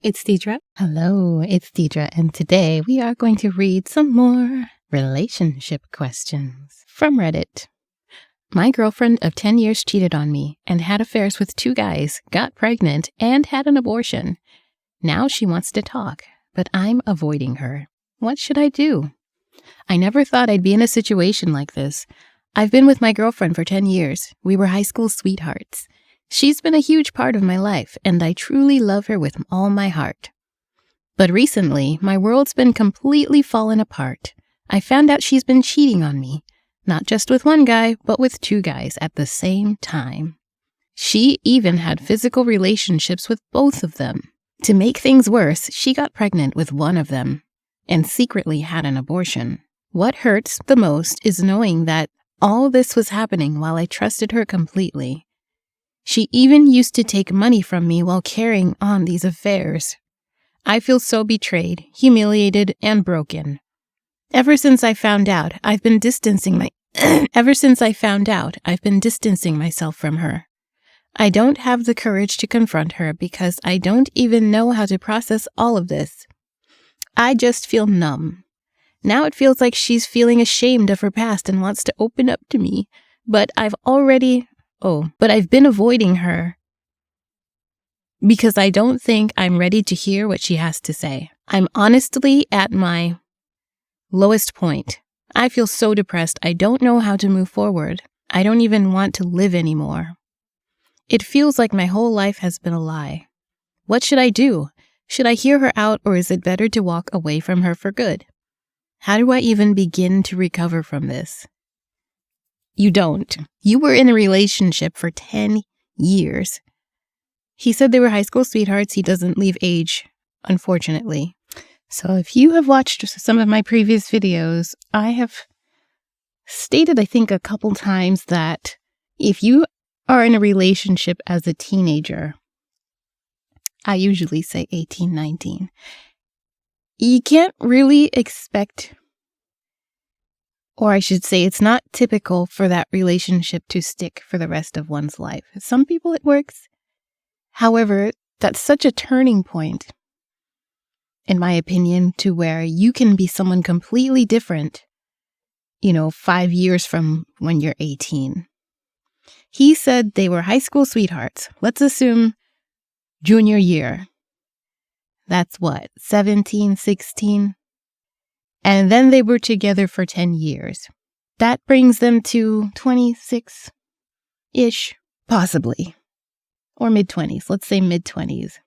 It's Deidre. Hello, it's Deidre, and today we are going to read some more relationship questions from Reddit. My girlfriend of 10 years cheated on me and had affairs with 2 guys, got pregnant, and had an abortion. Now she wants to talk, but I'm avoiding her. What should I do? I never thought I'd be in a situation like this. I've been with my girlfriend for 10 years. We were high school sweethearts. She's been a huge part of my life, and I truly love her with all my heart. But recently, my world's been completely fallen apart. I found out she's been cheating on me, not just with 1 guy, but with 2 guys at the same time. She even had physical relationships with both of them. To make things worse, she got pregnant with 1 of them and secretly had an abortion. What hurts the most is knowing that all this was happening while I trusted her completely. She even used to take money from me while carrying on these affairs. I feel so betrayed, humiliated, and broken. Ever since I found out, I've been distancing myself from her. I don't have the courage to confront her because I don't even know how to process all of this. I just feel numb. Now it feels like she's feeling ashamed of her past and wants to open up to me, but I've been avoiding her because I don't think I'm ready to hear what she has to say. I'm honestly at my lowest point. I feel so depressed. I don't know how to move forward. I don't even want to live anymore. It feels like my whole life has been a lie. What should I do? Should I hear her out, or is it better to walk away from her for good? How do I even begin to recover from this? You don't. You were in a relationship for 10 years. He said they were high school sweethearts. He doesn't leave age, unfortunately. So if you have watched some of my previous videos, I have stated, I think, a couple times that if you are in a relationship as a teenager, I usually say 18, 19, you can't really expect, or I should say it's not typical for that relationship to stick for the rest of one's life. Some people it works. However, that's such a turning point, in my opinion, to where you can be someone completely different, 5 years from when you're 18. He said they were high school sweethearts. Let's assume junior year. That's what, 17, 16? And then they were together for 10 years. That brings them to 26-ish, possibly. Or mid-20s. Let's say mid-20s.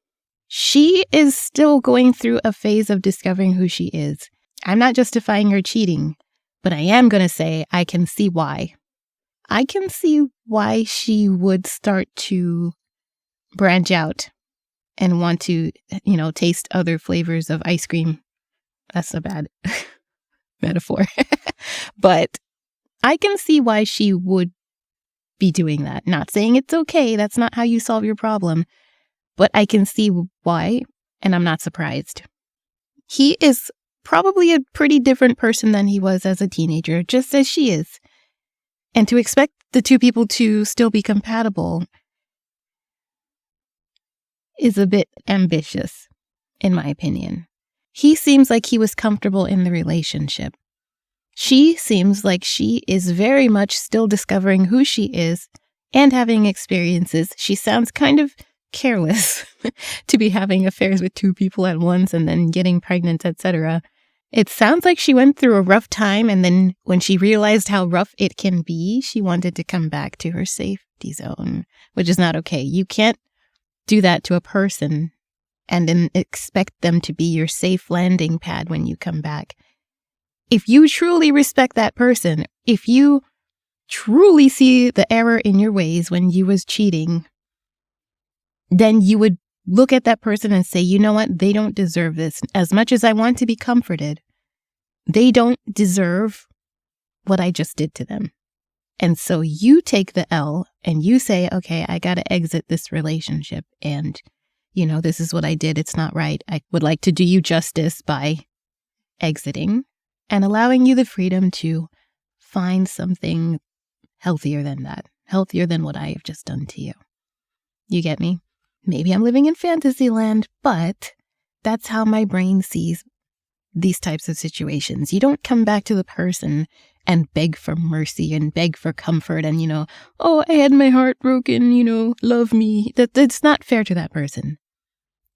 She is still going through a phase of discovering who she is. I'm not justifying her cheating, but I am going to say I can see why. I can see why she would start to branch out and want to, taste other flavors of ice cream. That's a bad metaphor. But I can see why she would be doing that. Not saying it's okay. That's not how you solve your problem. But I can see why, and I'm not surprised. He is probably a pretty different person than he was as a teenager, just as she is. And to expect the 2 people to still be compatible is a bit ambitious, in my opinion. He seems like he was comfortable in the relationship. She seems like she is very much still discovering who she is and having experiences. She sounds kind of careless to be having affairs with 2 people at once and then getting pregnant, etc. It sounds like she went through a rough time, and then when she realized how rough it can be, she wanted to come back to her safety zone, which is not okay. You can't do that to a person and then expect them to be your safe landing pad when you come back. If you truly respect that person, if you truly see the error in your ways when you was cheating, then you would look at that person and say, you know what? They don't deserve this. As much as I want to be comforted, they don't deserve what I just did to them. And so you take the L and you say, okay, I got to exit this relationship. And, this is what I did. It's not right. I would like to do you justice by exiting and allowing you the freedom to find something healthier than that, healthier than what I have just done to you. You get me? Maybe I'm living in fantasy land, but That's how my brain sees these types of situations. You don't come back to the person and beg for mercy and beg for comfort and, oh, I had my heart broken, love me. That's not fair to that person.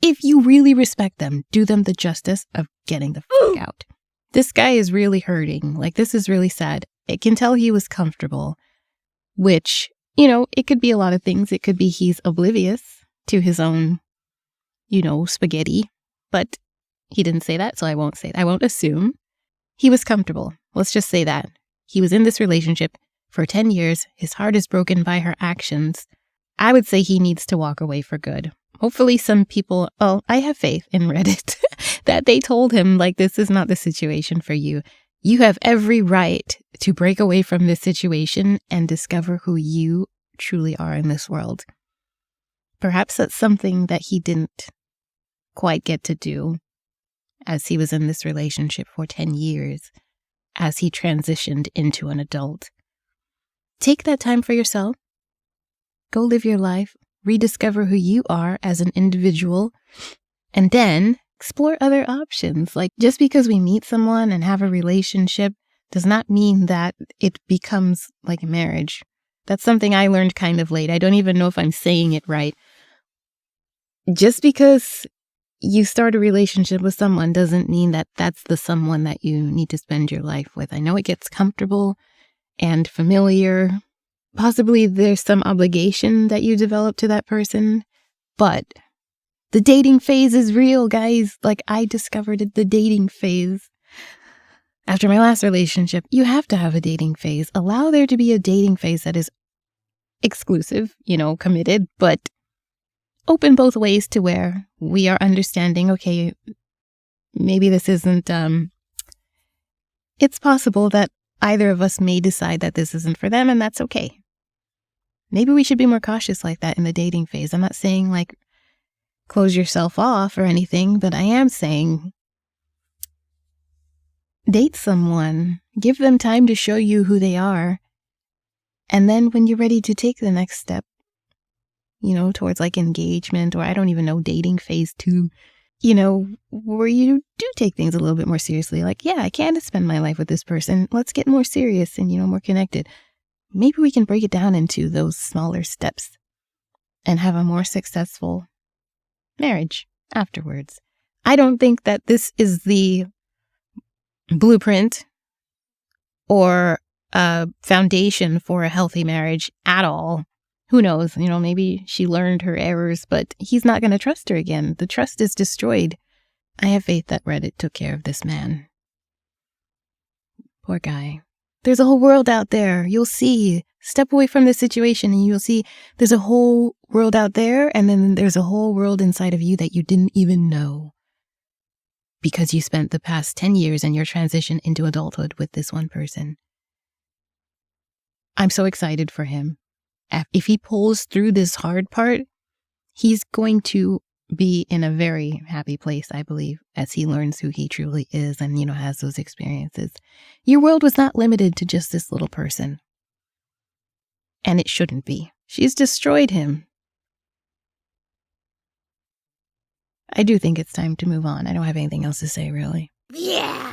If you really respect them, do them the justice of getting the fuck out. This guy is really hurting. Like, this is really sad. I can tell he was comfortable, which, it could be a lot of things. It could be he's oblivious to his own, spaghetti, but he didn't say that, so I won't say that. I won't assume. He was comfortable. Let's just say that. He was in this relationship for 10 years. His heart is broken by her actions. I would say he needs to walk away for good. Hopefully some people, I have faith in Reddit that they told him, like, this is not the situation for you. You have every right to break away from this situation and discover who you truly are in this world. Perhaps that's something that he didn't quite get to do as he was in this relationship for 10 years, as he transitioned into an adult. Take that time for yourself. Go live your life. Rediscover who you are as an individual, and then explore other options. Like, just because we meet someone and have a relationship does not mean that it becomes like a marriage. That's something I learned kind of late. I don't even know if I'm saying it right. Just because you start a relationship with someone doesn't mean that that's the someone that you need to spend your life with. I know it gets comfortable and familiar. Possibly there's some obligation that you develop to that person, but the dating phase is real, guys. Like, I discovered the dating phase after my last relationship. You have to have a dating phase. Allow there to be a dating phase that is exclusive, committed, but open both ways to where we are understanding, okay, maybe this isn't, it's possible that either of us may decide that this isn't for them, and that's okay. Maybe we should be more cautious like that in the dating phase. I'm not saying, like, close yourself off or anything, but I am saying date someone, give them time to show you who they are, and then when you're ready to take the next step, towards like engagement, or I don't even know, dating phase 2, where you do take things a little bit more seriously. Like, yeah, I can spend my life with this person. Let's get more serious and, more connected. Maybe we can break it down into those smaller steps and have a more successful marriage afterwards. I don't think that this is the blueprint or a foundation for a healthy marriage at all. Who knows? Maybe she learned her errors, but he's not going to trust her again. The trust is destroyed. I have faith that Reddit took care of this man. Poor guy. There's a whole world out there. You'll see. Step away from this situation and you'll see there's a whole world out there, and then there's a whole world inside of you that you didn't even know because you spent the past 10 years in your transition into adulthood with this one person. I'm so excited for him. If he pulls through this hard part, he's going to be in a very happy place, I believe, as he learns who he truly is and, has those experiences. Your world was not limited to just this little person. And it shouldn't be. She's destroyed him. I do think it's time to move on. I don't have anything else to say, really. Yeah.